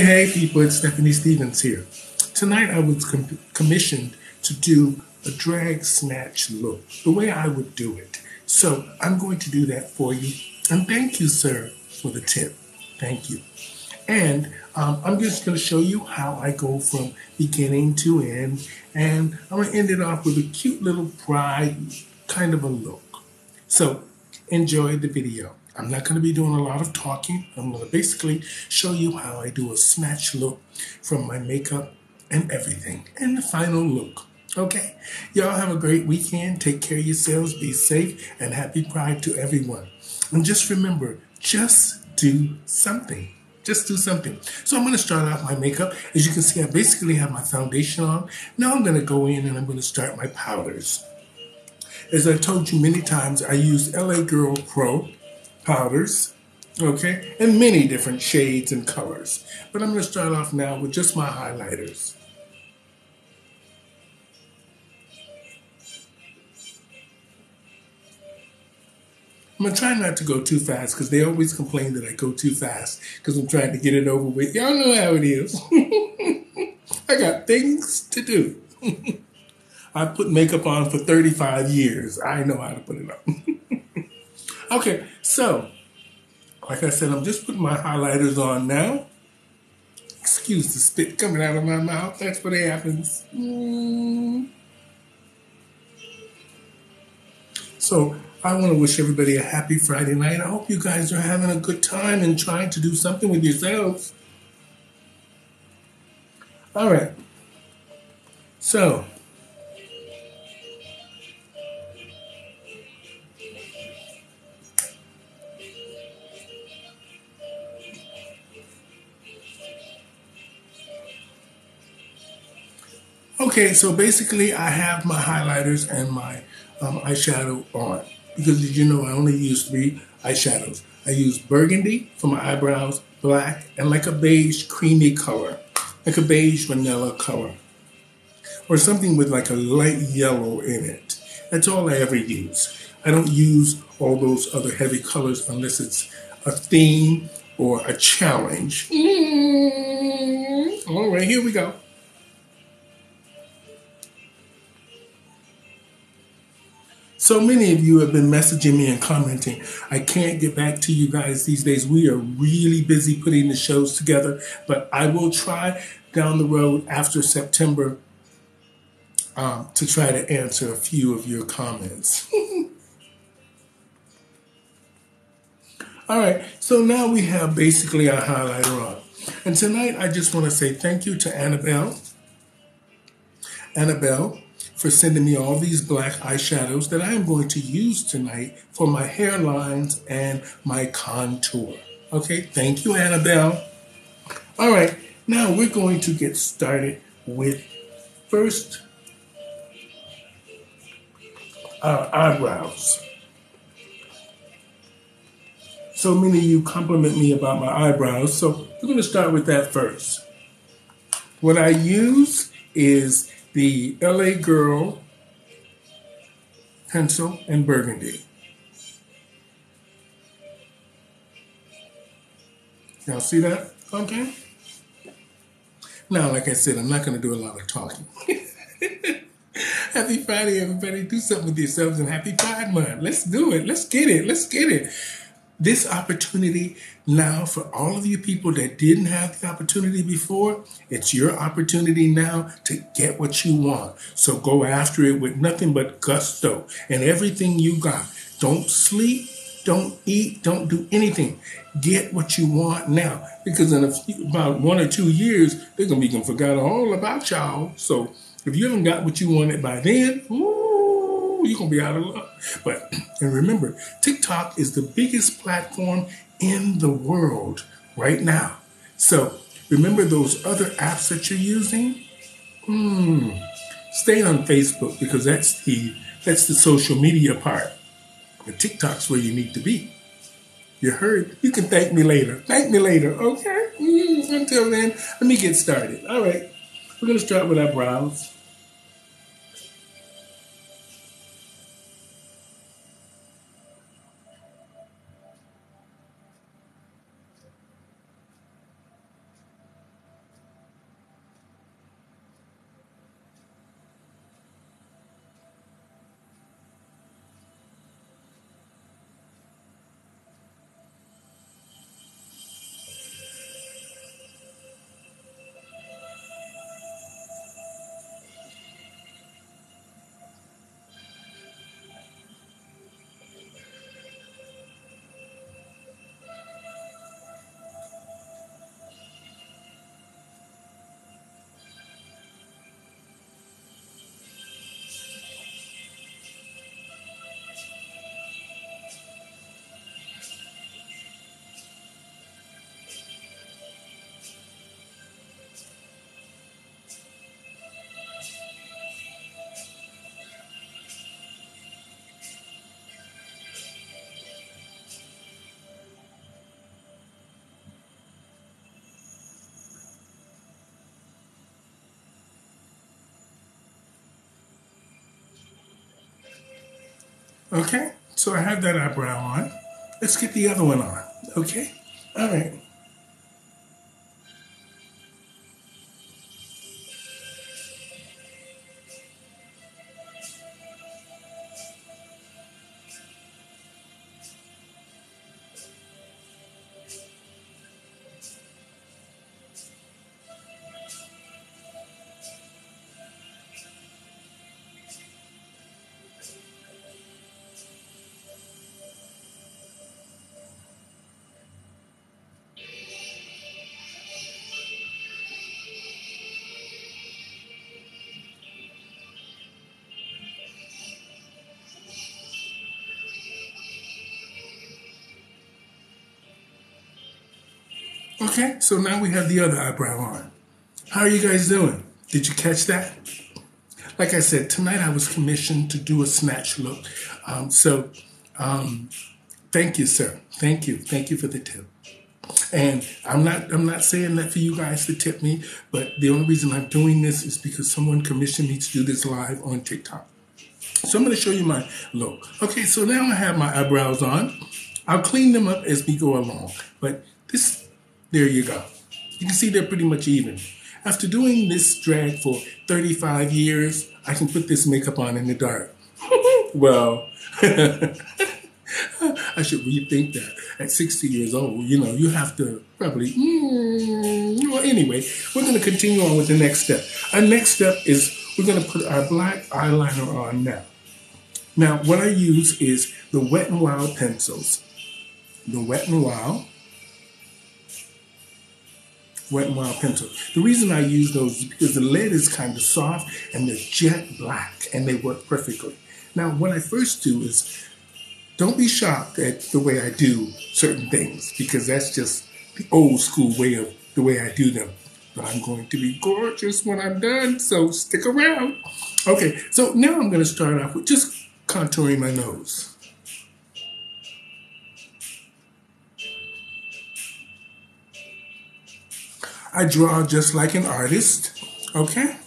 Hey, people, it's Stephanie Stevens here. Tonight I was commissioned to do a drag snatch look, the way I would do it. So I'm going to do that for you. And thank you, sir, for the tip. Thank you. And I'm just going to show you how I go from beginning to end. And I'm going to end it off with a cute little bride kind of a look. So enjoy the video. I'm not going to be doing a lot of talking. I'm going to basically show you how I do a snatch look from my makeup and everything. And the final look. Okay? Y'all have a great weekend. Take care of yourselves. Be safe. And happy Pride to everyone. And just remember, just do something. Just do something. So I'm going to start off my makeup. As you can see, I basically have my foundation on. Now I'm going to go in and I'm going to start my powders. As I've told you many times, I use LA Girl Pro powders, okay, and many different shades and colors. But I'm going to start off now with just my highlighters. I'm going to try not to go too fast because they always complain that I go too fast because I'm trying to get it over with. Y'all know how it is. I got things to do. I put makeup on for 35 years. I know how to put it on. Okay, so, like I said, I'm just putting my highlighters on now. Excuse the spit coming out of my mouth. That's what happens. So, I want to wish everybody a happy Friday night. I hope you guys are having a good time and trying to do something with yourselves. All right. So, okay, so basically I have my highlighters and my eyeshadow on. Because did you know I only use 3 eyeshadows. I use burgundy for my eyebrows, black, and like a beige creamy color. Like a beige vanilla color. Or something with like a light yellow in it. That's all I ever use. I don't use all those other heavy colors unless it's a theme or a challenge. All right, here we go. So many of you have been messaging me and commenting. I can't get back to you guys these days. We are really busy putting the shows together, but I will try down the road after September to try to answer a few of your comments. All right, so now we have basically our highlighter on. And tonight I just want to say thank you to Annabelle for sending me all these black eyeshadows that I am going to use tonight for my hairlines and my contour. Okay, thank you, Annabelle. All right, now we're going to get started with first our eyebrows. So many of you compliment me about my eyebrows, so we're going to start with that first. What I use is the LA Girl pencil in burgundy. Y'all see that? Okay. Now, like I said, I'm not going to do a lot of talking. Happy Friday, everybody. Do something with yourselves and happy Pride Month. Let's do it. Let's get it. Let's get it. This opportunity now for all of you people that didn't have the opportunity before, it's your opportunity now to get what you want. So go after it with nothing but gusto and everything you got. Don't sleep, don't eat, don't do anything. Get what you want now, because in about 1 or 2 years, they're going to be forgot all about y'all. So if you haven't got what you wanted by then, you're going to be out of luck. But, and remember, TikTok is the biggest platform in the world right now. So remember those other apps that you're using? Stay on Facebook because that's the social media part. But TikTok's where you need to be. You heard? You can thank me later. Thank me later, okay? Until then, let me get started. All right, we're going to start with our brows. Okay, so I have that eyebrow on. Let's get the other one on. Okay, all right. Okay, so now we have the other eyebrow on. How are you guys doing? Did you catch that? Like I said, tonight I was commissioned to do a snatch look. Thank you, sir. Thank you. Thank you for the tip. And I'm not saying that for you guys to tip me, but the only reason I'm doing this is because someone commissioned me to do this live on TikTok. So I'm going to show you my look. Okay, so now I have my eyebrows on. I'll clean them up as we go along. But there you go. You can see they're pretty much even. After doing this drag for 35 years, I can put this makeup on in the dark. Well, I should rethink that. At 60 years old, you have to probably, well, anyway, we're going to continue on with the next step. Our next step is we're going to put our black eyeliner on now. Now, what I use is the Wet n Wild pencils. The Wet n Wild pencil. The reason I use those is because the lead is kind of soft and they're jet black and they work perfectly. Now, what I first do is, don't be shocked at the way I do certain things because that's just the old school way of the way I do them. But I'm going to be gorgeous when I'm done, so stick around. Okay, so now I'm going to start off with just contouring my nose. I draw just like an artist, okay?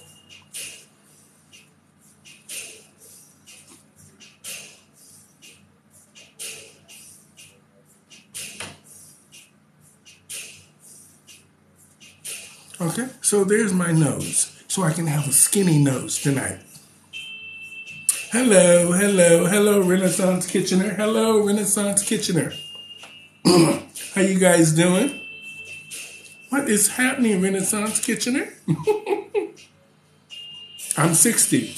Okay, so there's my nose, so I can have a skinny nose tonight. Hello, hello, hello, Renaissance Kitchener. Hello, Renaissance Kitchener. How you guys doing? What is happening, Renaissance Kitchener? I'm 60.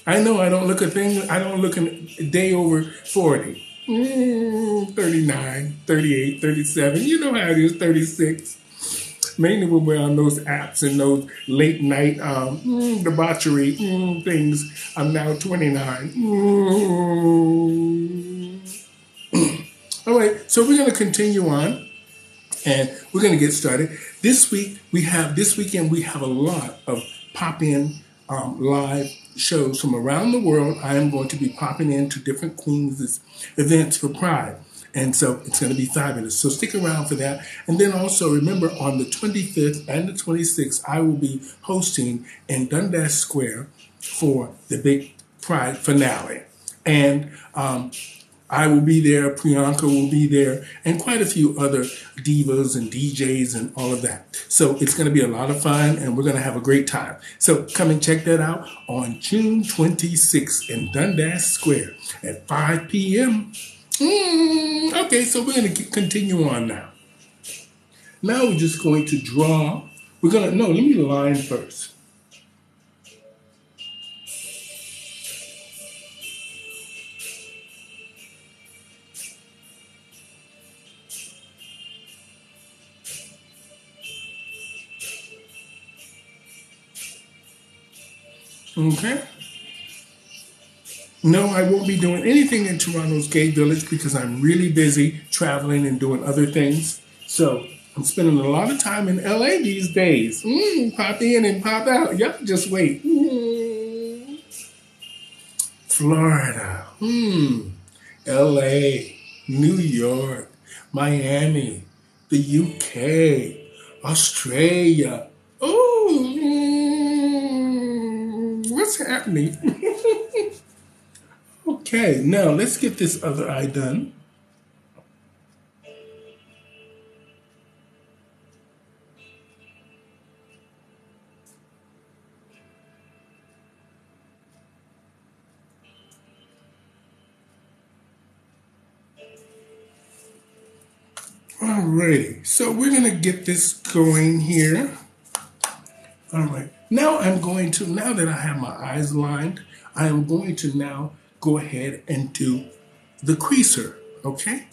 I know I don't look a day over 40. 39, 38, 37. You know how it is, 36. Mainly when we're on those apps and those late night debauchery things. I'm now 29. All right, so we're going to continue on and we're going to get started. This weekend we have a lot of pop-in live shows from around the world. I am going to be popping into different Queens events for Pride. And so it's going to be fabulous. So stick around for that. And then also remember on the 25th and the 26th, I will be hosting in Dundas Square for the big Pride finale. And I will be there, Priyanka will be there, and quite a few other divas and DJs and all of that. So it's going to be a lot of fun, and we're going to have a great time. So come and check that out on June 26th in Dundas Square at 5 p.m. Okay, so we're going to continue on now. Now we're just going to draw. Let me line first. Okay. No, I won't be doing anything in Toronto's Gay Village because I'm really busy traveling and doing other things. So I'm spending a lot of time in LA these days. Pop in and pop out. Y'all just wait. Florida. LA. New York. Miami. The UK. Australia. What's happening? Okay, now let's get this other eye done. Alrighty, so we're gonna get this going here. All right, now now that I have my eyes lined, I am going to now go ahead and do the creaser, okay?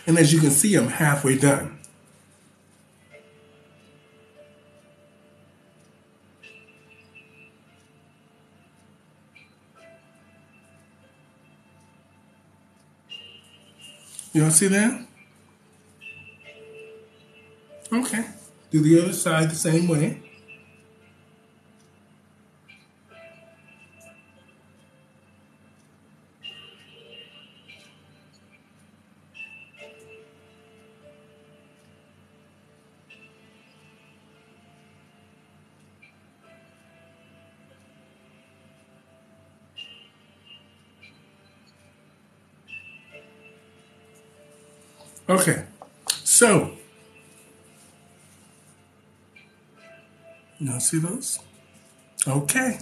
And as you can see, I'm halfway done. Y'all see that? Okay. Do the other side the same way. Okay. So, y'all see those? Okay.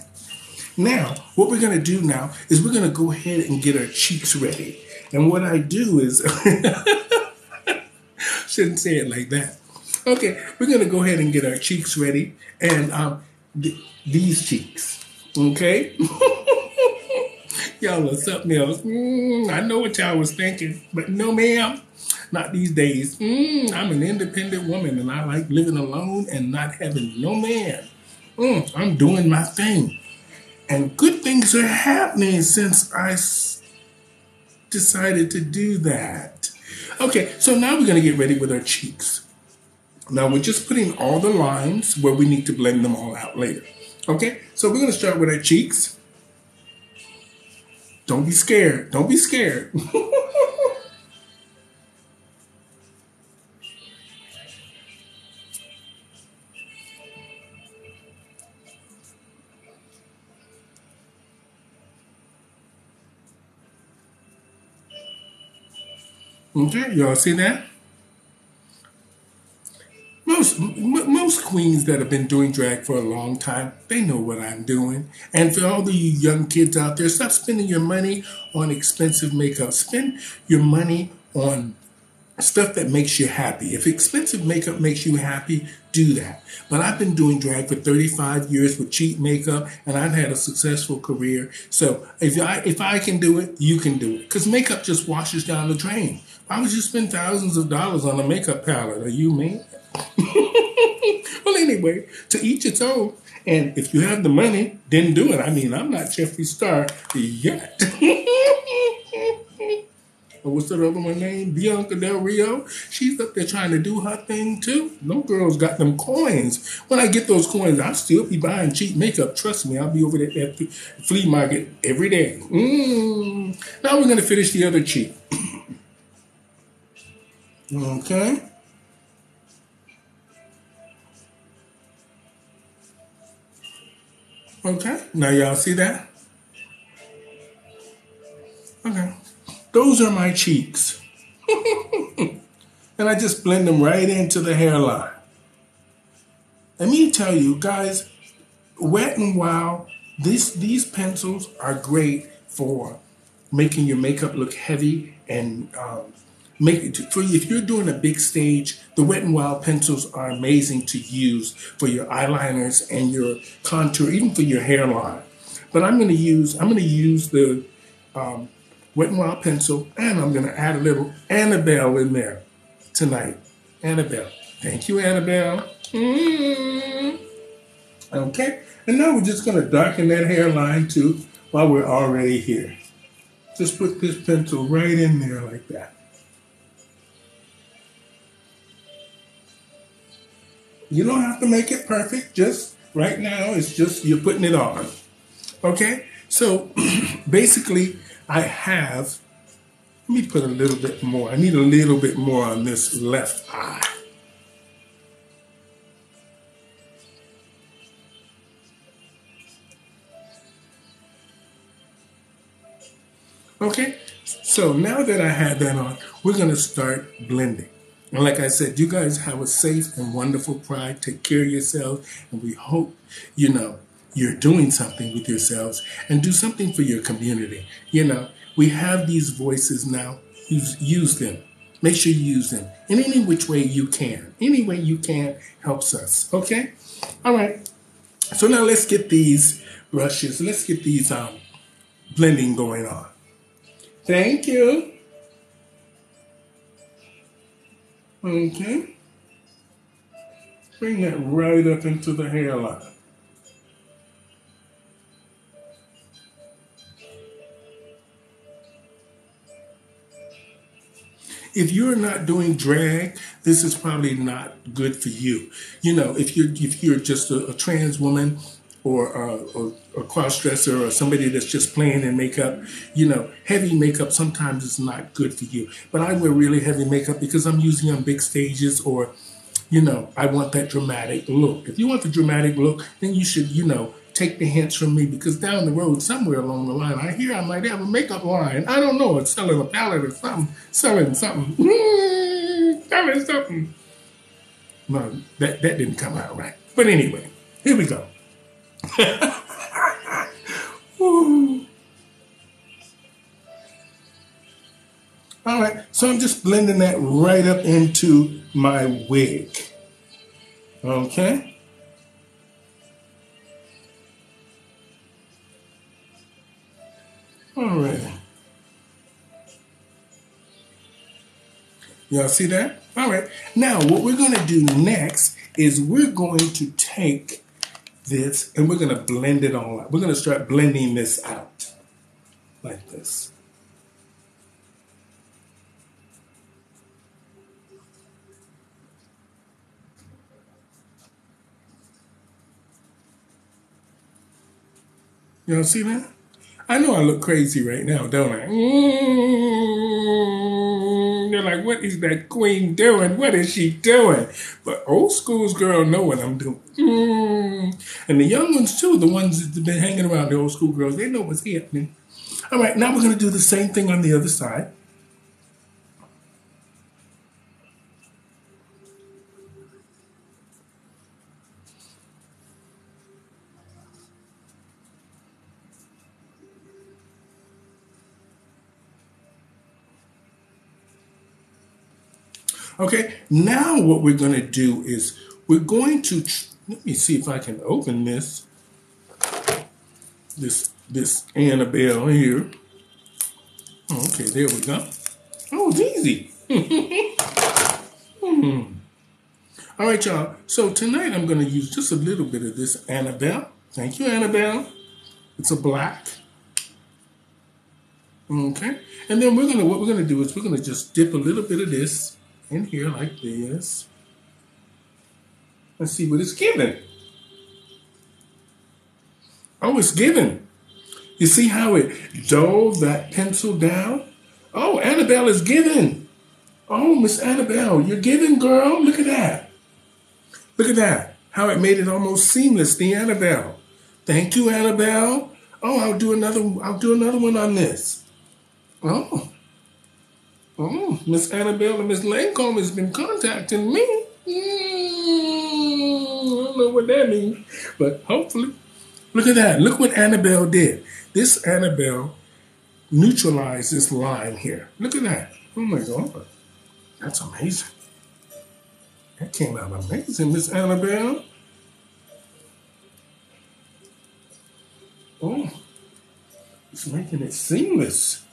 Now, what we're going to do now is we're going to go ahead and get our cheeks ready. And what I do is, shouldn't say it like that. Okay, we're going to go ahead and get our cheeks ready. And these cheeks, okay? Y'all are something else. I know what y'all was thinking, but no, ma'am. Not these days. I'm an independent woman and I like living alone and not having no man. I'm doing my thing. And good things are happening since I decided to do that. Okay, so now we're going to get ready with our cheeks. Now we're just putting all the lines where we need to blend them all out later. Okay, so we're going to start with our cheeks. Don't be scared. Don't be scared. Okay, y'all see that? Most queens that have been doing drag for a long time, they know what I'm doing. And for all the young kids out there, stop spending your money on expensive makeup. Spend your money on stuff that makes you happy. If expensive makeup makes you happy, do that. But I've been doing drag for 35 years with cheap makeup, and I've had a successful career. So if I can do it, you can do it. Because makeup just washes down the drain. Why would you spend thousands of dollars on a makeup palette? Are you me? Well, anyway, to each its own. And if you have the money, then do it. I mean, I'm not Jeffree Star yet. What's that other one named? Bianca Del Rio. She's up there trying to do her thing too. Them girls got them coins. When I get those coins, I'll still be buying cheap makeup. Trust me, I'll be over there at the flea market every day. Now we're going to finish the other cheek. Okay. Okay. Now y'all see that? Okay. Those are my cheeks. And I just blend them right into the hairline. Let me tell you guys, Wet n Wild, these pencils are great for making your makeup look heavy and if you're doing a big stage, the Wet n Wild pencils are amazing to use for your eyeliners and your contour, even for your hairline. But I'm going to use the Wet n Wild pencil, and I'm going to add a little Annabelle in there tonight. Annabelle. Thank you, Annabelle. Okay. And now we're just going to darken that hairline too while we're already here. Just put this pencil right in there like that. You don't have to make it perfect. Just right now, it's just you're putting it on. Okay? So basically, let me put a little bit more. I need a little bit more on this left eye. Okay, so now that I had that on, we're going to start blending. And like I said, you guys have a safe and wonderful Pride. Take care of yourselves, and we hope, you're doing something with yourselves and do something for your community. We have these voices now. Use them. Make sure you use them in any which way you can. Any way you can helps us. Okay? All right. So now let's get these brushes. Let's get these blending going on. Thank you. Okay. Bring that right up into the hairline. If you're not doing drag, this is probably not good for you. If you're just a trans woman or a cross dresser or somebody that's just playing in makeup, heavy makeup sometimes is not good for you. But I wear really heavy makeup because I'm using on big stages or, I want that dramatic look. If you want the dramatic look, then you should, take the hints from me because down the road, somewhere along the line, I hear I might have a makeup line. I don't know. It's selling a palette or something. Selling something. Selling something. No, that didn't come out right. But anyway, here we go. All right, so I'm just blending that right up into my wig. Okay? All right. Y'all see that? All right. Now, what we're going to do next is we're going to take this and we're going to blend it all out. We're going to start blending this out like this. Y'all see that? I know I look crazy right now, don't I? They're like, what is that queen doing? What is she doing? But old school's girl know what I'm doing. And the young ones too, the ones that have been hanging around the old school girls, they know what's happening. All right, now we're going to do the same thing on the other side. Okay, now what we're going to do is we're going to, let me see if I can open this Annabelle here. Okay, there we go. Oh, it's easy. All right, y'all. So tonight I'm going to use just a little bit of this Annabelle. Thank you, Annabelle. It's a black. Okay, and then what we're gonna do is we're gonna just dip a little bit of this in here like this. Let's see what it's giving. Oh, it's giving. You see how it dulled that pencil down? Oh, Annabelle is giving. Oh, Miss Annabelle, you're giving, girl. Look at that. Look at that. How it made it almost seamless, the Annabelle. Thank you, Annabelle. Oh, I'll do another one on this. Oh, Miss Annabelle and Miss Lancome has been contacting me. I don't know what that means, but hopefully. Look at that. Look what Annabelle did. This Annabelle neutralized this line here. Look at that. Oh my God. That's amazing. That came out amazing, Miss Annabelle. Oh, it's making it seamless.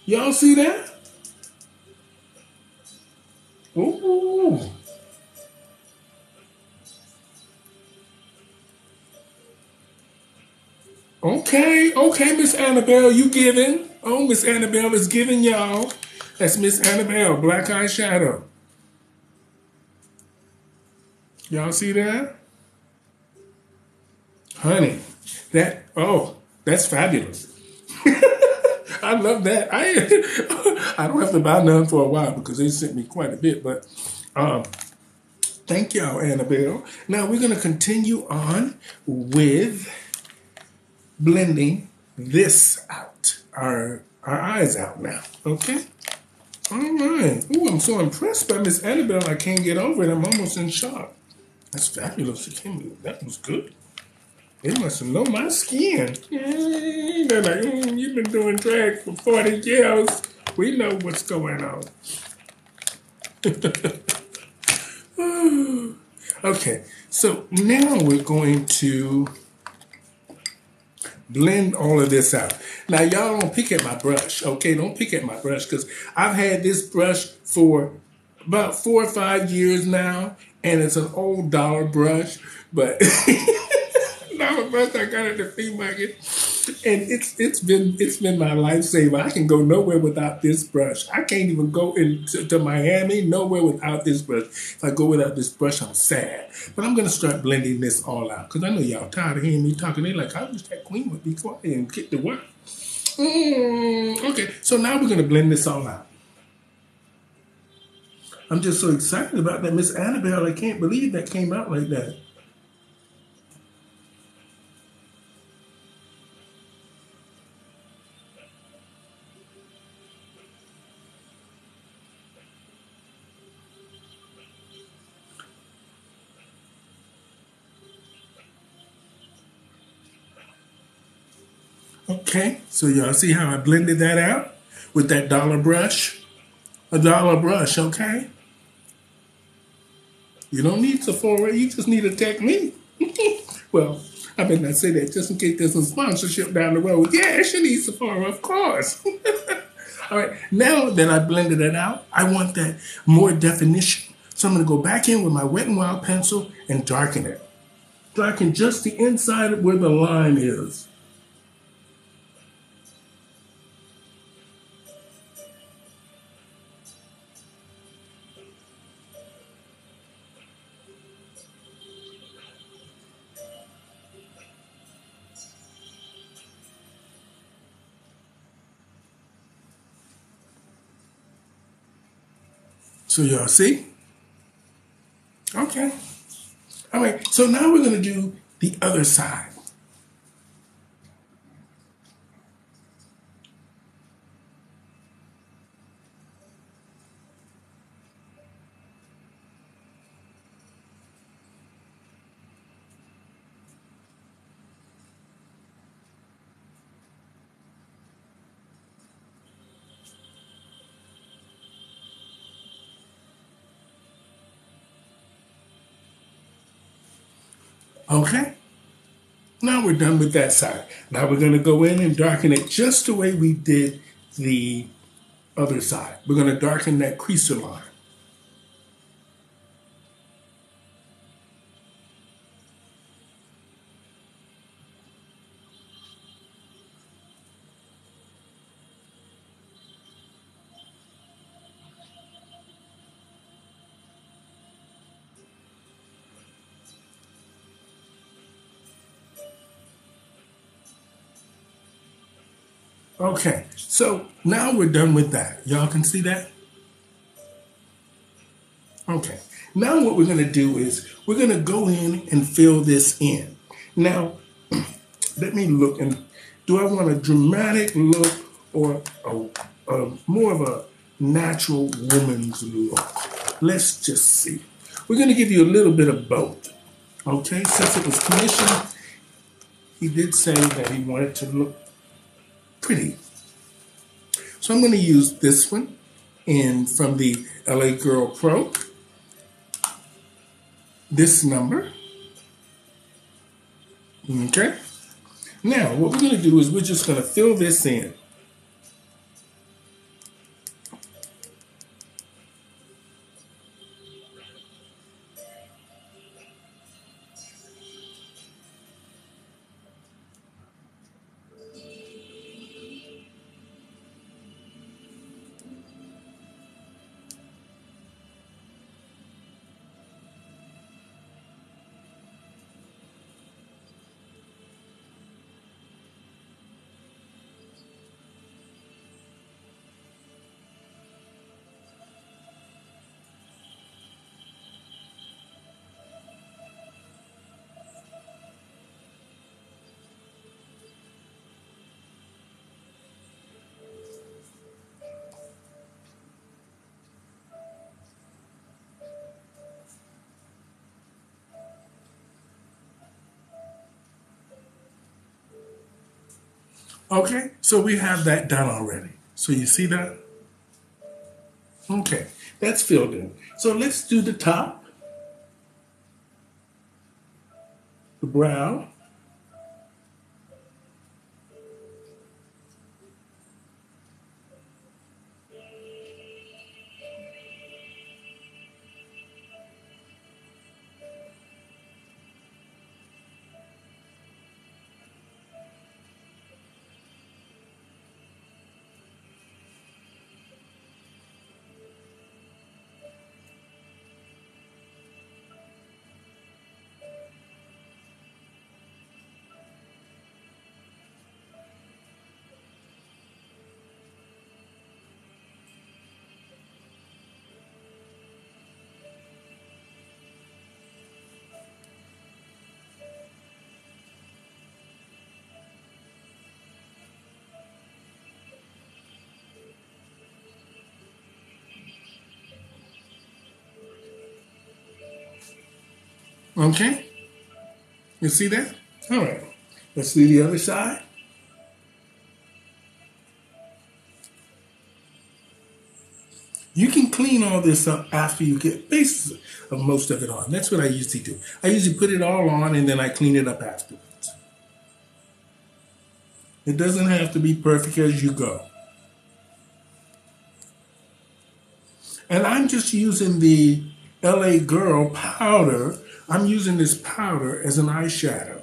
Y'all see that? Ooh. Okay, Miss Annabelle, you giving. Oh, Miss Annabelle is giving, y'all. That's Miss Annabelle, black eyeshadow. Y'all see that? Honey, that's fabulous. I love that. I don't have to buy none for a while because they sent me quite a bit, but thank y'all, Annabelle. Now we're going to continue on with blending this out, our our eyes out now, okay? All right. Ooh, I'm so impressed by Miss Annabelle. I can't get over it. I'm almost in shock. That's fabulous. That was good. They must have known my skin. They're like, you've been doing drag for 40 years. We know what's going on. Okay, so now we're going to blend all of this out. Now, y'all don't pick at my brush, okay? Don't pick at my brush because I've had this brush for about 4 or 5 years now, and it's an old dollar brush, but dollar brush I got at the flea market, and it's been my lifesaver. I can go nowhere without this brush. I can't even go to Miami nowhere without this brush. If I go without this brush, I'm sad. But I'm gonna start blending this all out because I know y'all tired of hearing me talking. They like, I wish that queen would be quiet and get to work. Okay, so now we're gonna blend this all out. I'm just so excited about that, Miss Annabelle. I can't believe that came out like that. Okay, so y'all see how I blended that out with that dollar brush? A dollar brush, okay? You don't need Sephora, you just need a technique. Well, I better not say that just in case there's some sponsorship down the road. Yes, you need Sephora, of course. All right, now that I blended it out, I want that more definition. So I'm gonna go back in with my Wet n Wild pencil and darken it. Darken just the inside of where the line is. So y'all see? Okay. All right, so now we're gonna do the other side. Okay? Now we're done with that side. Now we're gonna go in and darken it just the way we did the other side. We're gonna darken that creaser line. Okay, so now we're done with that. Y'all can see that? Okay, now what we're gonna do is we're gonna go in and fill this in. Now, let me look and do I want a dramatic look or more of a natural woman's look? Let's just see. We're gonna give you a little bit of both. Okay, since it was commissioned, he did say that he wanted to look pretty. So I'm going to use this one from the LA Girl Pro. This number. Okay. Now, what we're going to do is we're just going to fill this in. Okay, so we have that done already. So you see that? Okay, that's filled in. So let's do the top, the brow. Okay, you see that? All right, let's do the other side. You can clean all this up after you get bases of most of it on. That's what I usually do. I usually put it all on and then I clean it up afterwards. It doesn't have to be perfect as you go. And I'm just using the LA Girl powder. I'm using this powder as an eyeshadow.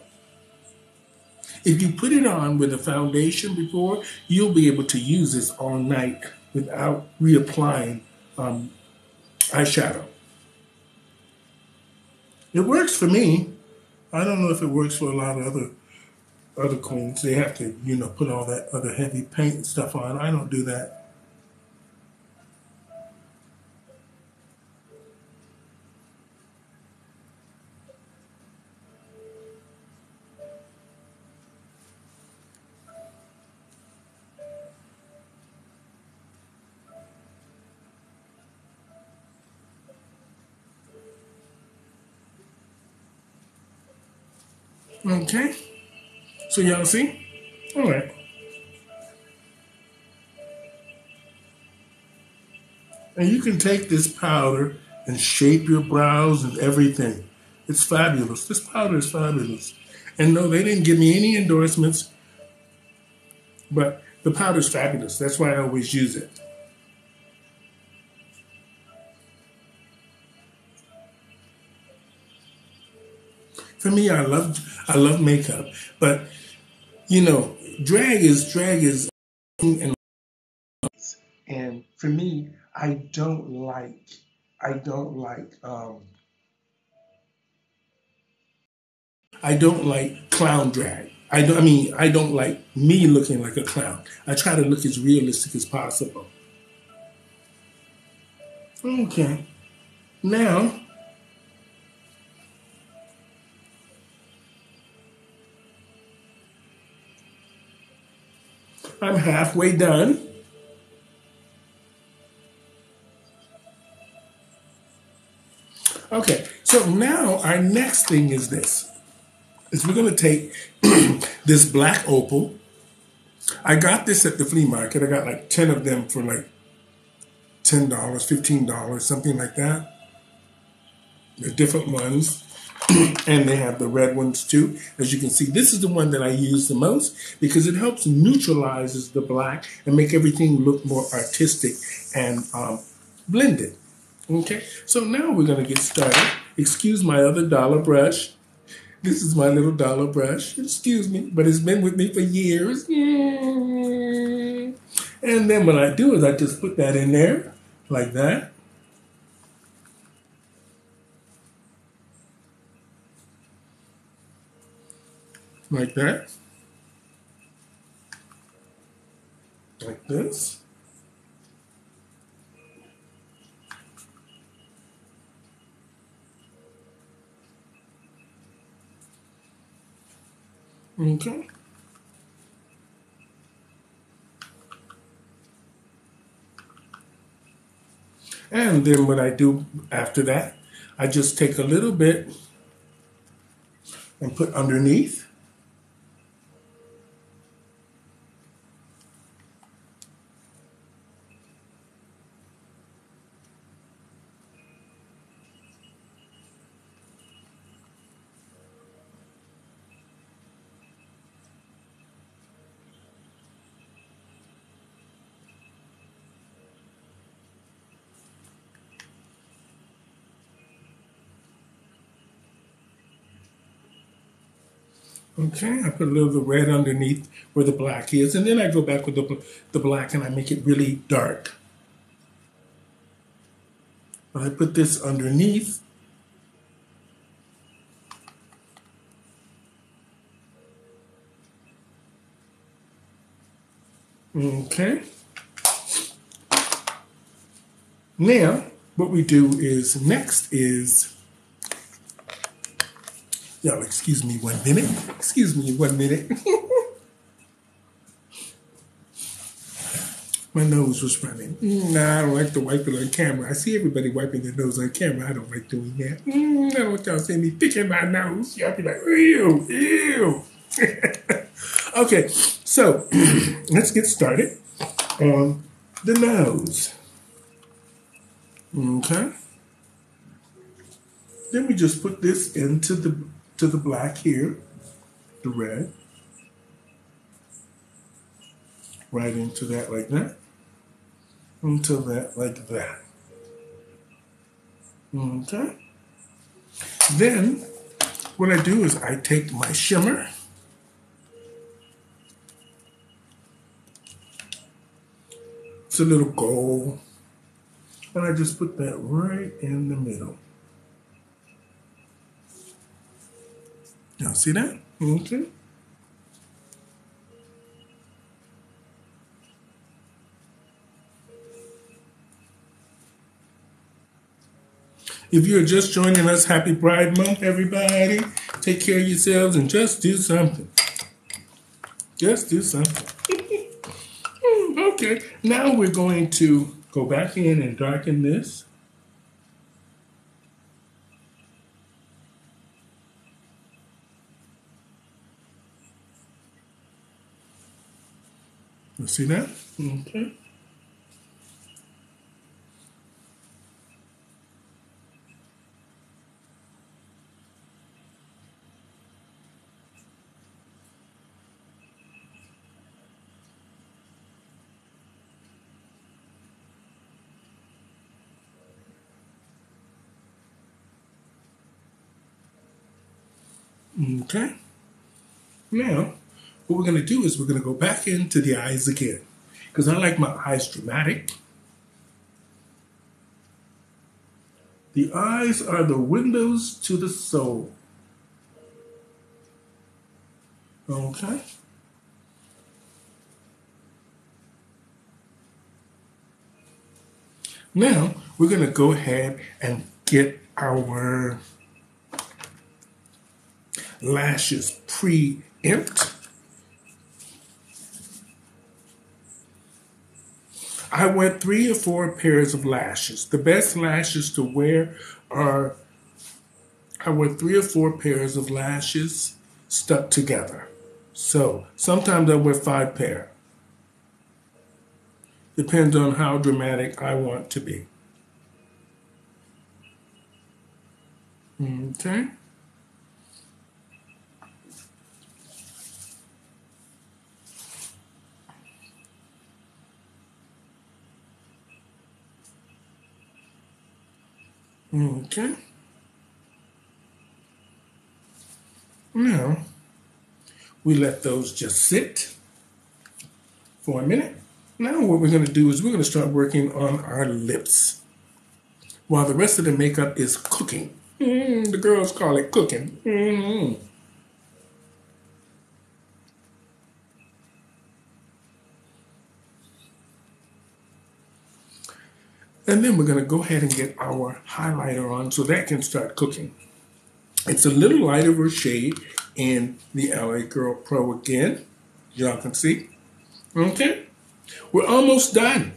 If you put it on with a foundation before, you'll be able to use this all night without reapplying eyeshadow. It works for me. I don't know if it works for a lot of other queens. They have to, put all that other heavy paint and stuff on. I don't do that. Okay, so y'all see? All right. And you can take this powder and shape your brows and everything. It's fabulous. This powder is fabulous. And no, they didn't give me any endorsements, but the powder's fabulous. That's why I always use it. For me, I love makeup, but drag is and for me, I don't like I don't like clown drag. I don't like me looking like a clown. I try to look as realistic as possible. Okay. Now, I'm halfway done. Okay, so now our next thing is this. Is we're going to take this black opal. I got this at the flea market. I got like 10 of them for like $10, $15, something like that. They're different ones. And they have the red ones too. As you can see, this is the one that I use the most because it helps neutralizes the black and make everything look more artistic and blended. Okay, so now we're going to get started. Excuse my other dollar brush. This is my little dollar brush. Excuse me, but it's been with me for years. And then what I do is I just put that in there like that. Like that. Like this. Okay. And then what I do after that, I just take a little bit and put underneath. Okay, I put a little of the red underneath where the black is, and then I go back with the black and I make it really dark. But I put this underneath. Okay. Now, what we do is next is, y'all excuse me 1 minute. Excuse me 1 minute. My nose was running. Nah, I don't like to wipe it on camera. I see everybody wiping their nose on camera. I don't like doing that. I don't want y'all to see me picking my nose. Y'all be like, ew, ew. Okay, so let's get started on the nose. Okay. Then we just put this into the black here, the red. Right into that like that. Into that like that. Okay. Then what I do is I take my shimmer. It's a little gold. And I just put that right in the middle. Y'all see that? Okay. If you're just joining us, happy Pride Month, everybody. Take care of yourselves and just do something. Just do something. Okay, now we're going to go back in and darken this. You see that? Okay. Okay. Now, what we're going to do is we're going to go back into the eyes again. Because I like my eyes dramatic. The eyes are the windows to the soul. Okay. Now, we're going to go ahead and get our lashes pre-inked. I went 3 or 4 pairs of lashes. The best lashes to wear are, I went 3 or 4 pairs of lashes stuck together. So sometimes I wear 5 pair. Depends on how dramatic I want to be. Okay. Okay. Now, we let those just sit for a minute. Now what we're going to do is we're going to start working on our lips while the rest of the makeup is cooking. The girls call it cooking. And then we're going to go ahead and get our highlighter on so that can start cooking. It's a little lighter of a shade in the LA Girl Pro again. Y'all can see. Okay. We're almost done.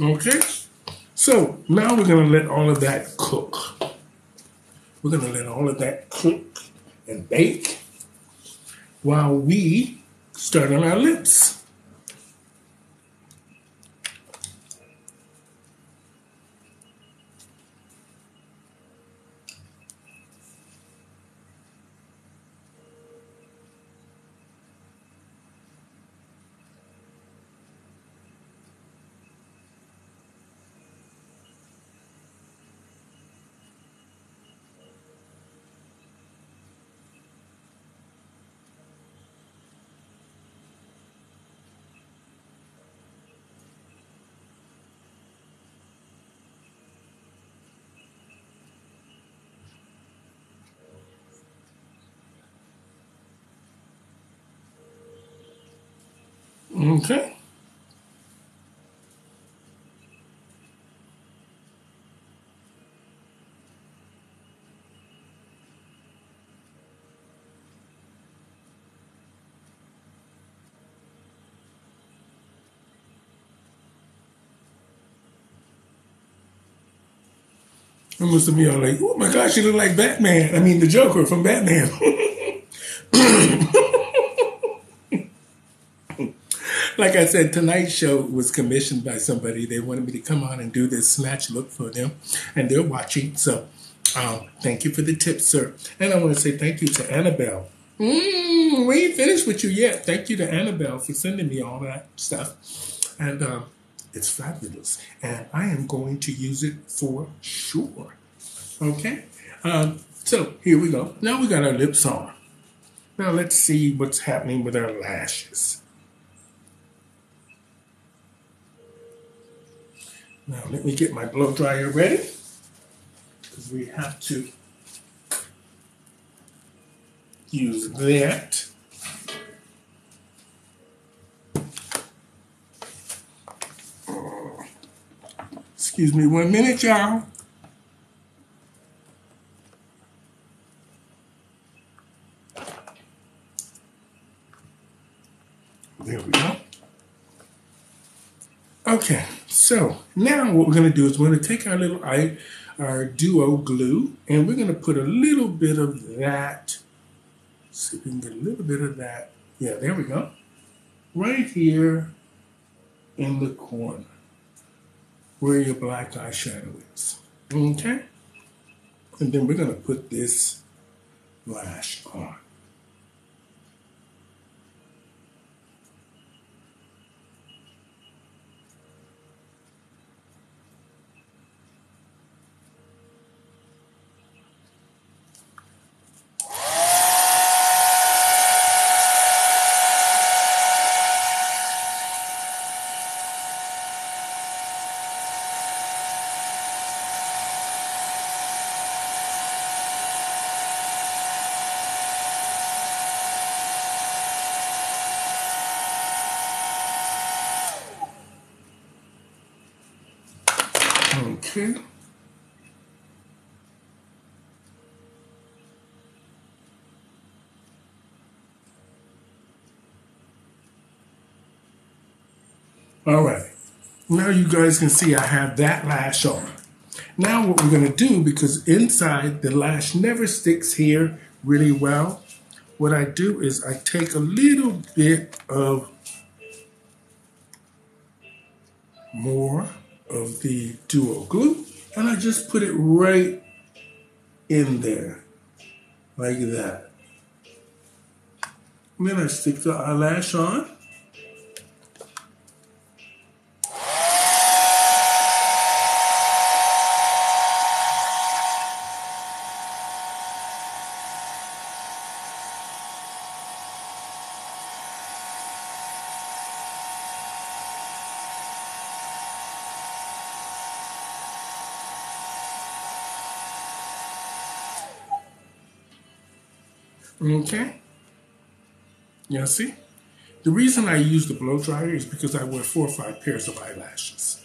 Okay? So now we're going to let all of that cook. We're going to let all of that cook and bake while we start on our lips. Okay? I must have been all like, oh my gosh, you look like Batman. I mean, the Joker from Batman. Like I said, tonight's show was commissioned by somebody. They wanted me to come on and do this snatch look for them, and they're watching. So thank you for the tip, sir. And I want to say thank you to Annabelle. We ain't finished with you yet. Thank you to Annabelle for sending me all that stuff. And it's fabulous. And I am going to use it for sure. Okay? So here we go. Now we got our lips on. Now let's see what's happening with our lashes. Now let me get my blow dryer ready, because we have to use that. Excuse me 1 minute, y'all. There we go. Okay, so now what we're going to do is we're going to take our duo glue, and we're going to put a little bit of that. See if we can get a little bit of that. Yeah, there we go. Right here in the corner where your black eyeshadow is. Okay? And then we're going to put this lash on. Okay. All right. Now you guys can see I have that lash on. Now what we're going to do, because inside the lash never sticks here really well, what I do is I take a little bit of more of the duo glue, and I just put it right in there, like that. And then I stick the eyelash on. Okay? You see? The reason I use the blow dryer is because I wear 4 or 5 pairs of eyelashes.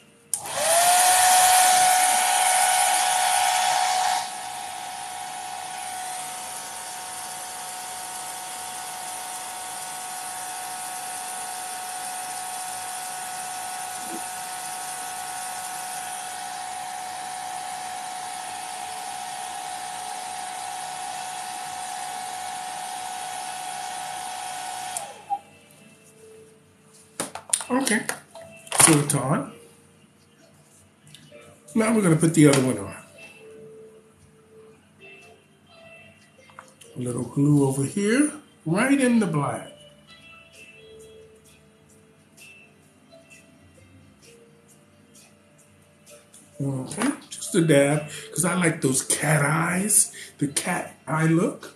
Okay, so it's on. Now we're going to put the other one on. A little glue over here, right in the black. Okay, just a dab, because I like those cat eyes, the cat eye look.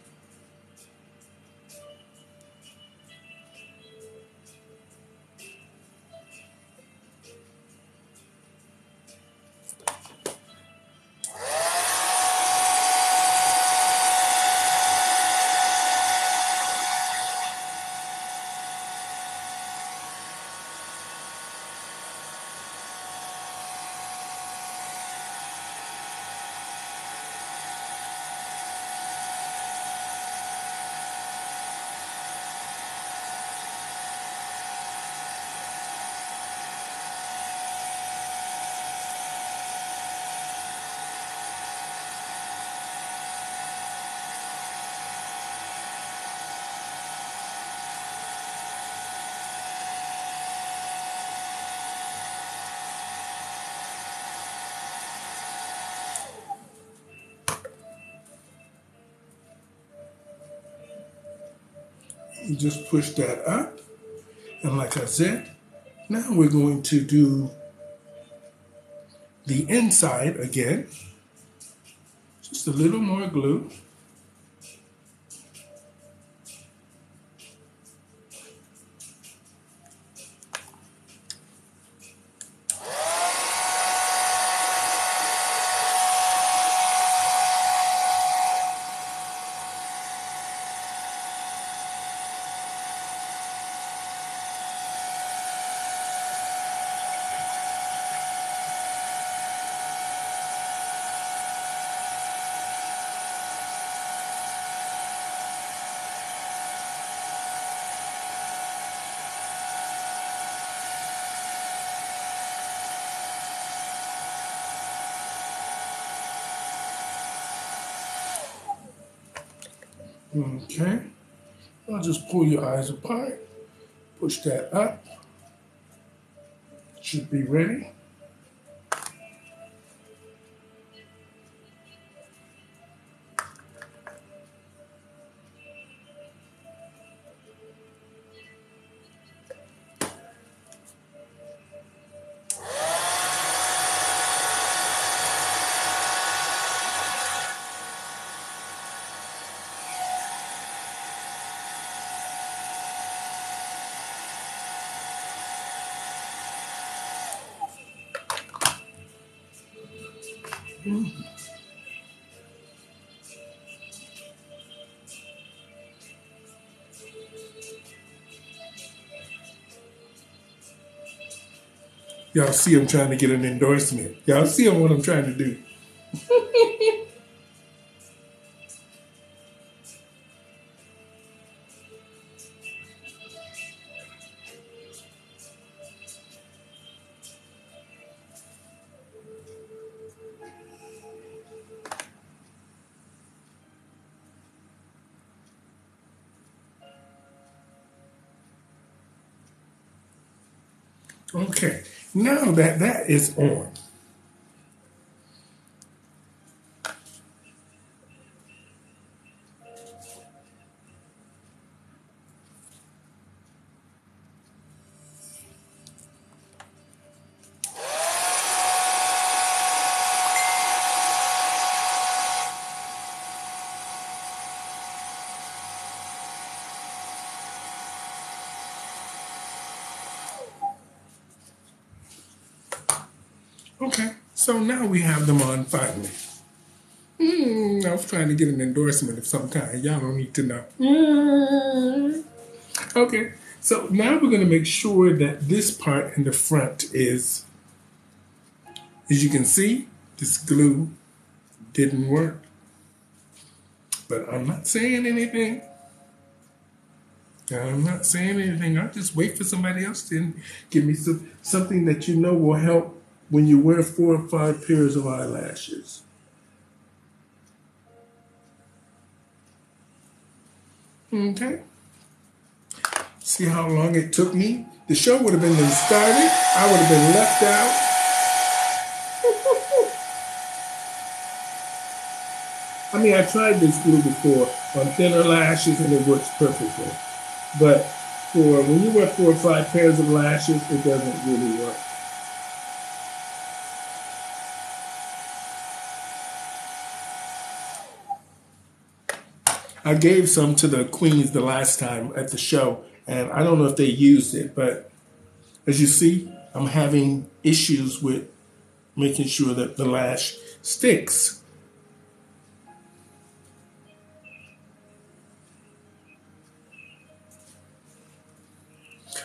You just push that up. And like I said, now we're going to do the inside again. Just a little more glue. Okay, I'll just pull your eyes apart, push that up, should be ready. Y'all see I'm trying to get an endorsement. Y'all see what I'm trying to do. Okay, now that that is on, okay, so now we have them on finally. I was trying to get an endorsement of some kind. Y'all don't need to know. Okay, so now we're going to make sure that this part in the front is, as you can see, this glue didn't work. But I'm not saying anything. I'm not saying anything. I'll just wait for somebody else to give me something that you know will help when you wear 4 or 5 pairs of eyelashes. Okay. See how long it took me? The show would have been started. I would have been left out. I mean, I tried this glue before on thinner lashes and it works perfectly. But for when you wear 4 or 5 pairs of lashes, it doesn't really work. I gave some to the queens the last time at the show, and I don't know if they used it, but as you see, I'm having issues with making sure that the lash sticks.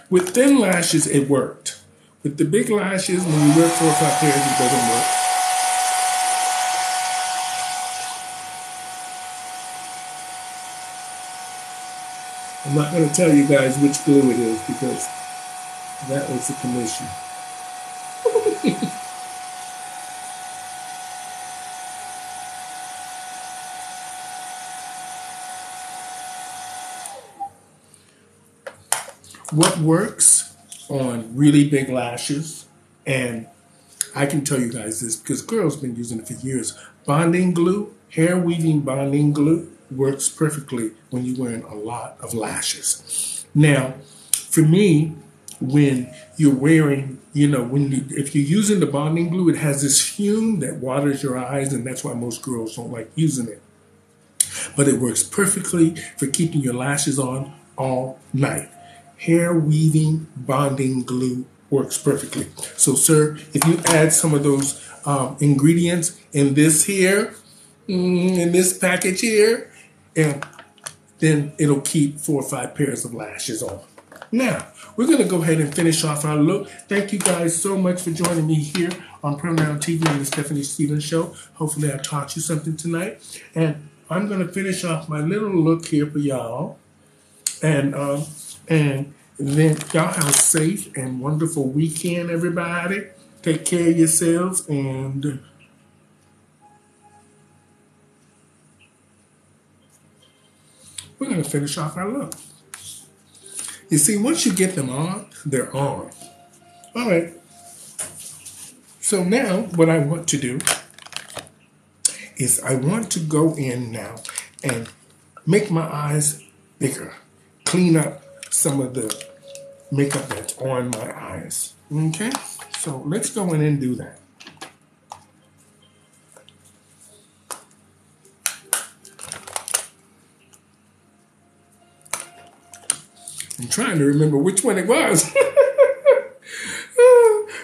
With thin lashes, it worked. With the big lashes, when you wear 4 or 5 pairs, it doesn't work. I'm not going to tell you guys which glue it is because that was the commission. What works on really big lashes, and I can tell you guys this because girls have been using it for years, bonding glue, hair weaving bonding glue, works perfectly when you're wearing a lot of lashes. Now, for me, when you're wearing, if you're using the bonding glue, it has this fume that waters your eyes, and that's why most girls don't like using it. But it works perfectly for keeping your lashes on all night. Hair weaving bonding glue works perfectly. So, sir, if you add some of those ingredients in this here, in this package here, and then it'll keep 4 or 5 pairs of lashes on. Now, we're going to go ahead and finish off our look. Thank you guys so much for joining me here on Pronoun TV and the Stephanie Stevens Show. Hopefully I taught you something tonight. And I'm going to finish off my little look here for y'all. And then y'all have a safe and wonderful weekend, everybody. Take care of yourselves, and we're going to finish off our look. You see, once you get them on, they're on. All right. So now what I want to do is I want to go in now and make my eyes bigger. Clean up some of the makeup that's on my eyes. Okay? So let's go in and do that. I'm trying to remember which one it was.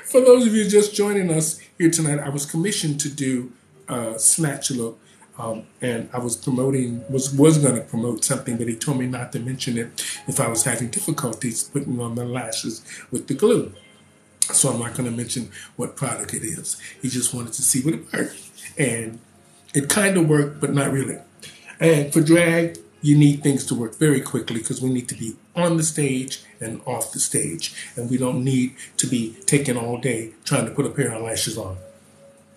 For those of you just joining us here tonight, I was commissioned to do a snatch look, and I was promoting, was going to promote something, but he told me not to mention it if I was having difficulties putting on the lashes with the glue. So I'm not going to mention what product it is. He just wanted to see what it worked, and it kind of worked, but not really. And for drag, you need things to work very quickly because we need to be on the stage and off the stage. And we don't need to be taking all day trying to put a pair of lashes on.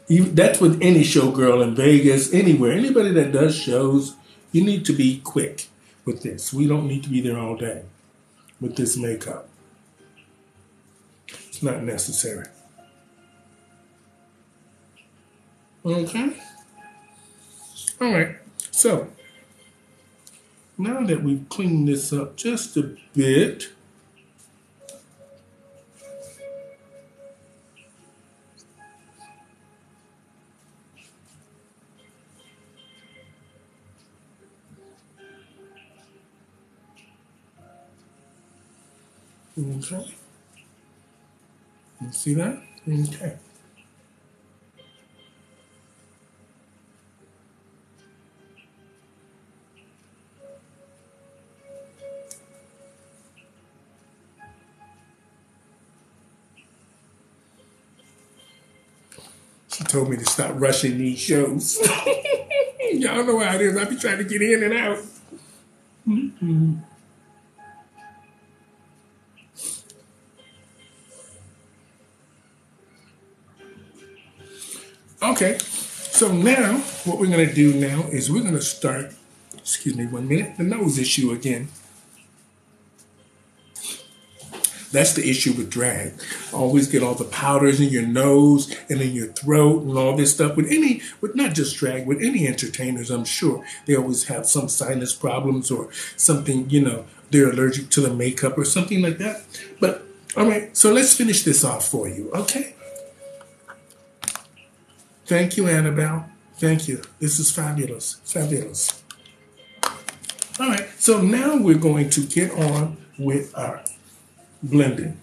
That's with any showgirl in Vegas, anywhere. Anybody that does shows, you need to be quick with this. We don't need to be there all day with this makeup. It's not necessary. Okay? All right. So, now that we've cleaned this up just a bit, okay, you see that? Okay. She told me to stop rushing these shows. Y'all know how it is. I be trying to get in and out. Mm-hmm. Okay, so now what we're going to do now is we're going to start, excuse me 1 minute, the nose issue again. That's the issue with drag. Always get all the powders in your nose and in your throat and all this stuff. With not just drag, with any entertainers, I'm sure they always have some sinus problems or something, they're allergic to the makeup or something like that. But, all right, so let's finish this off for you, okay? Thank you, Annabelle. Thank you. This is fabulous. Fabulous. All right, so now we're going to get on with our blending.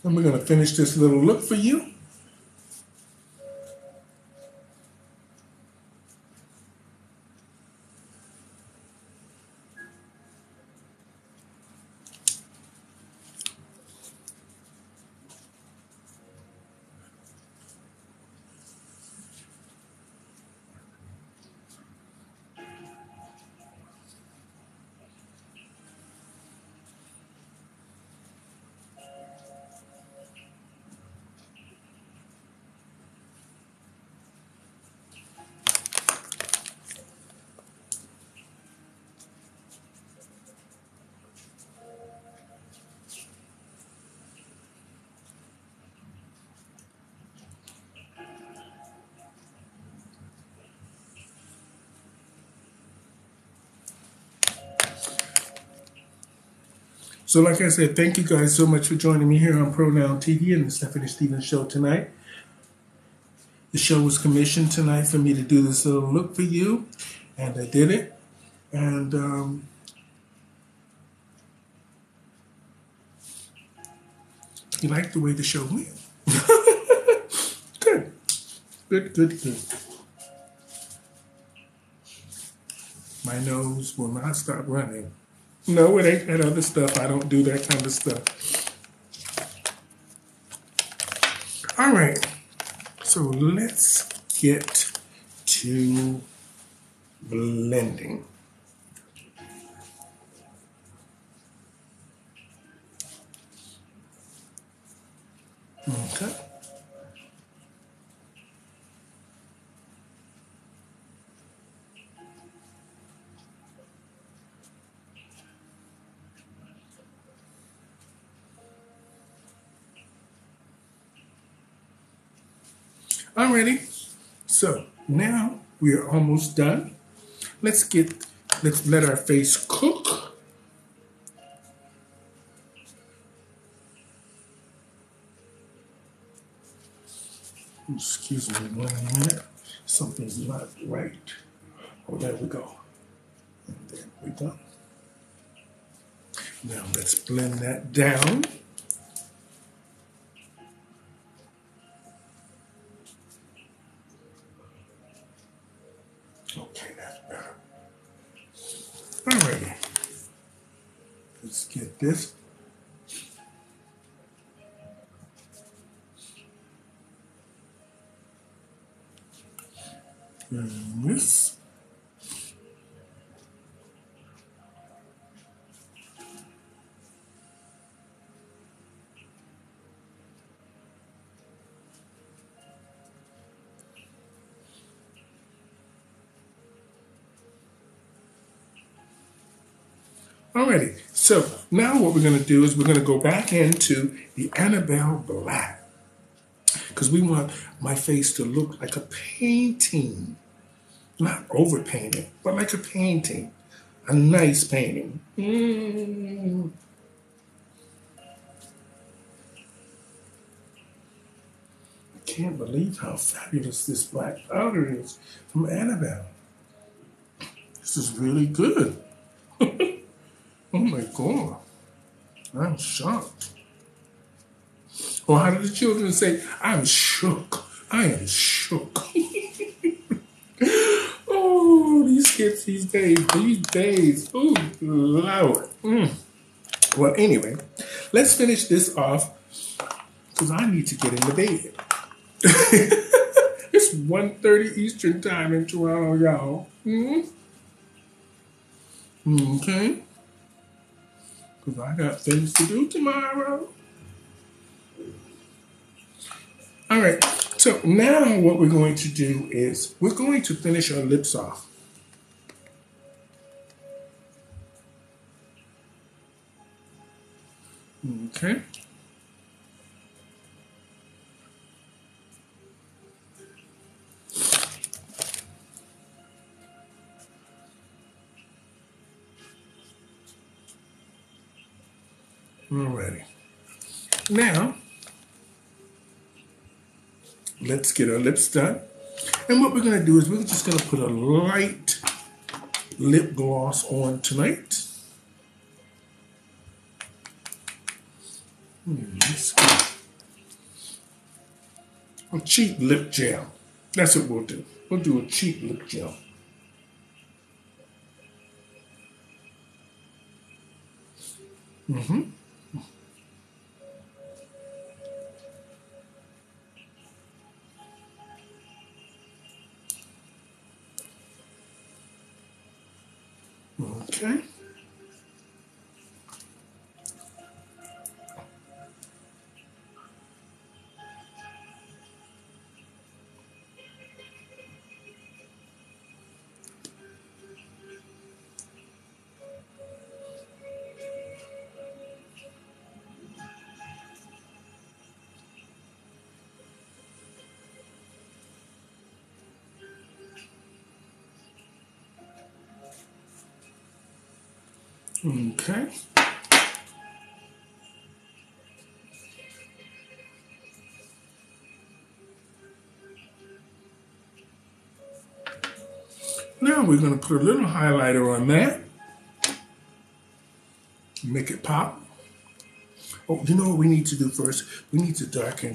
And we're going to finish this little look for you. So like I said, thank you guys so much for joining me here on Pronoun TV and the Stephanie Stevens Show tonight. The show was commissioned tonight for me to do this little look for you, and I did it. And you like the way the show went. Good. Good. My nose will not stop running. No, it ain't that other stuff. I don't do that kind of stuff. All right. So let's get to blending. Okay. Alrighty, so now we are almost done. Let's let our face cook. Excuse me 1 minute. Something's not right. Oh, there we go. And there we go. Now let's blend that down. Okay, that's better. Alrighty. Let's get this. And this. Alrighty, so now what we're going to do is we're going to go back into the Annabelle Black because we want my face to look like a painting, not overpainted, but like a painting, a nice painting. I can't believe how fabulous this black powder is from Annabelle. This is really good. Oh my God, I'm shocked. Or how do the children say, I'm shook. I am shook. Oh, these kids these days. Oh, Lord. Well, anyway, let's finish this off because I need to get in the bed. It's 1:30 Eastern time in Toronto, y'all. Okay. Because I got things to do tomorrow. All right, so now what we're going to do is we're going to finish our lips off. Okay. Alrighty. Now, let's get our lips done. And what we're going to do is we're just going to put a light lip gloss on tonight. A cheap lip gel. That's what we'll do. We'll do a cheap lip gel. Okay. Okay. Now we're going to put a little highlighter on that. Make it pop. Oh, you know what we need to do first? We need to darken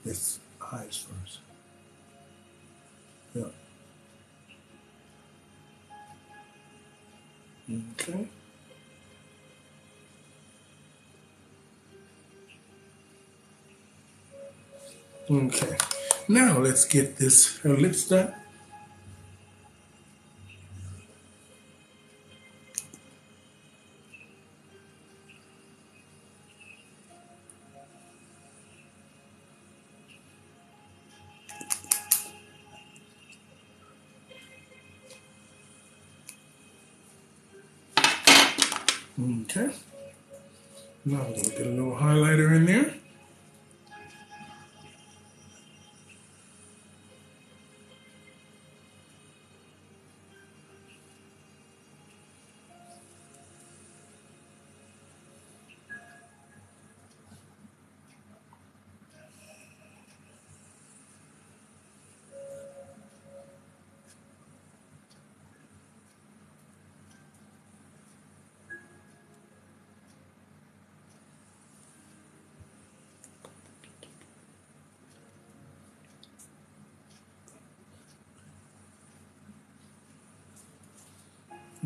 his eyes first. Yeah. Okay. Okay. Now let's get her lips done. Okay. Now I'm going to get a little highlighter in there.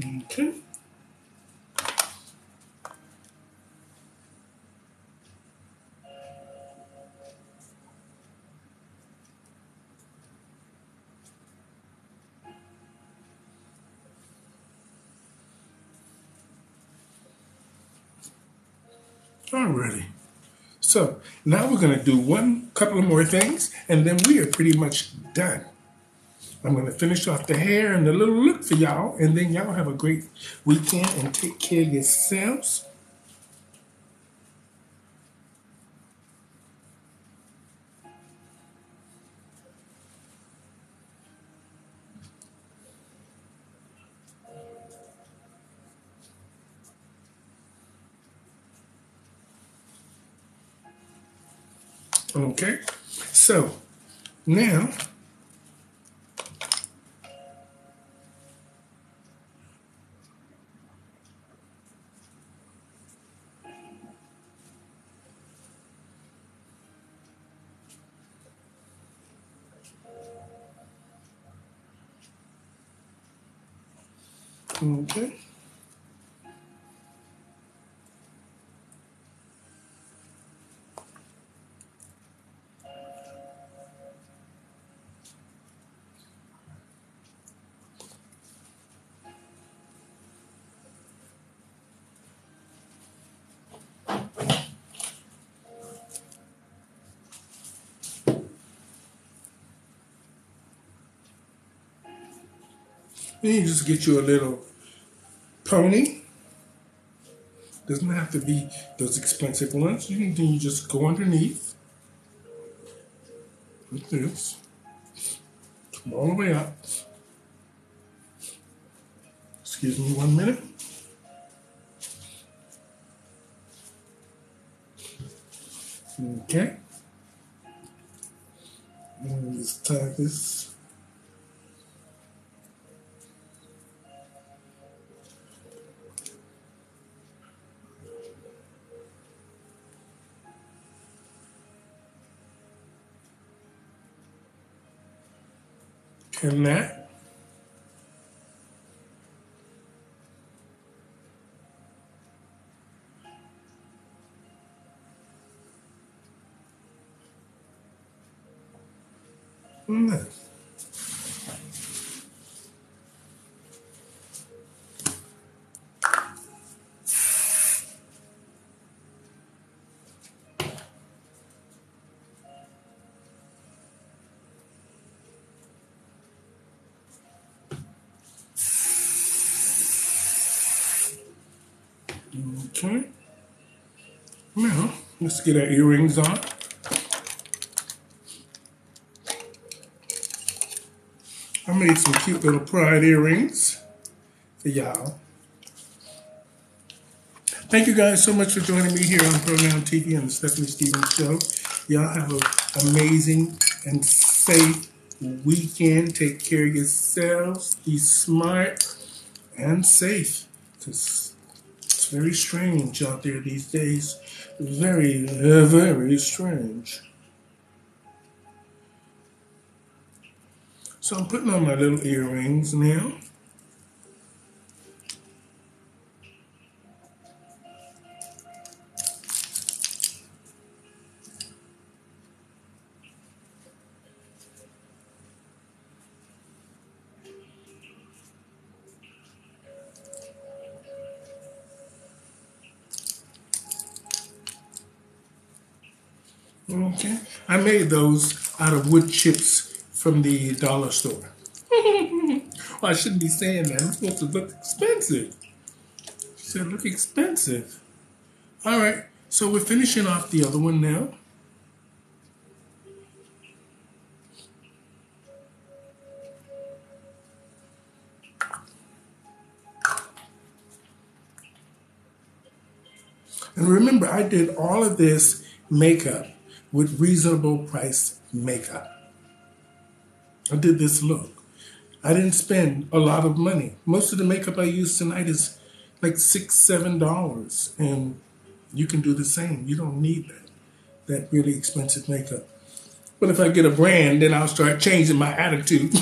Okay. Alrighty. So now we're going to do one couple of more things, and then we are pretty much done. I'm going to finish off the hair and the little look for y'all, and then y'all have a great weekend and take care of yourselves. Okay, so now okay. Then you just get you a little pony Doesn't have to be those expensive ones. You can just go underneath like this. Come all the way up. Excuse me 1 minute. Okay. And just tie this. And that. And that. Okay. Now, let's get our earrings on. I made some cute little pride earrings for y'all. Thank you guys so much for joining me here on Pronoun TV and the Stephanie Stevens Show. Y'all have an amazing and safe weekend. Take care of yourselves. Be smart and safe, because it's very strange out there these days. Very, very strange. So I'm putting on my little earrings now. Okay, I made those out of wood chips from the dollar store. Well, I shouldn't be saying that. It's supposed to look expensive. She said, look expensive. All right, so we're finishing off the other one now. And remember, I did all of this makeup with reasonable price makeup. I did this look. I didn't spend a lot of money. Most of the makeup I use tonight is like $6, $7. And you can do the same. You don't need that really expensive makeup. But if I get a brand, then I'll start changing my attitude.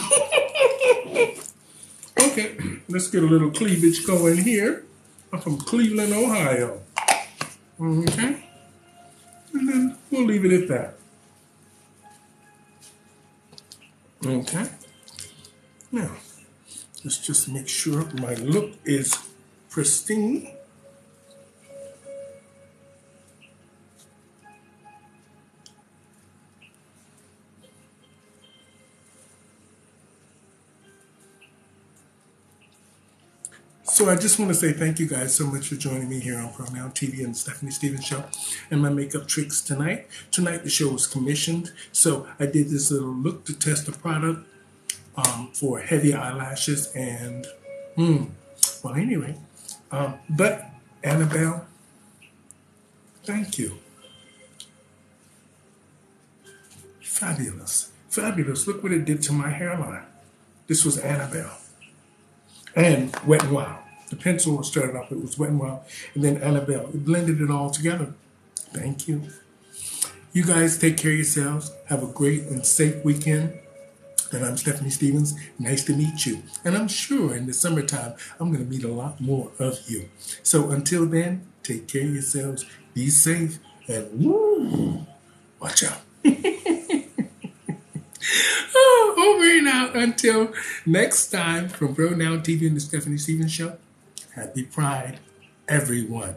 Okay, let's get a little cleavage going here. I'm from Cleveland, Ohio. Okay. And then we'll leave it at that. Okay. Now, let's just make sure my look is pristine. So I just want to say thank you guys so much for joining me here on Pronoun TV and the Stephanie Stevens Show and my makeup tricks tonight. Tonight the show was commissioned, so I did this little look to test the product for heavy eyelashes and, well anyway, but Annabelle, thank you. Fabulous, fabulous. Look what it did to my hairline. This was Annabelle. And Wet n Wild. The pencil started off, it was Wet n Wild, and then Annabelle. It blended it all together. Thank you. You guys take care of yourselves. Have a great and safe weekend. And I'm Stephanie Stevens. Nice to meet you. And I'm sure in the summertime, I'm going to meet a lot more of you. So until then, take care of yourselves. Be safe. And woo, watch out. Over and out until next time from Pronoun TV and the Stephanie Stevens Show. Happy Pride, everyone.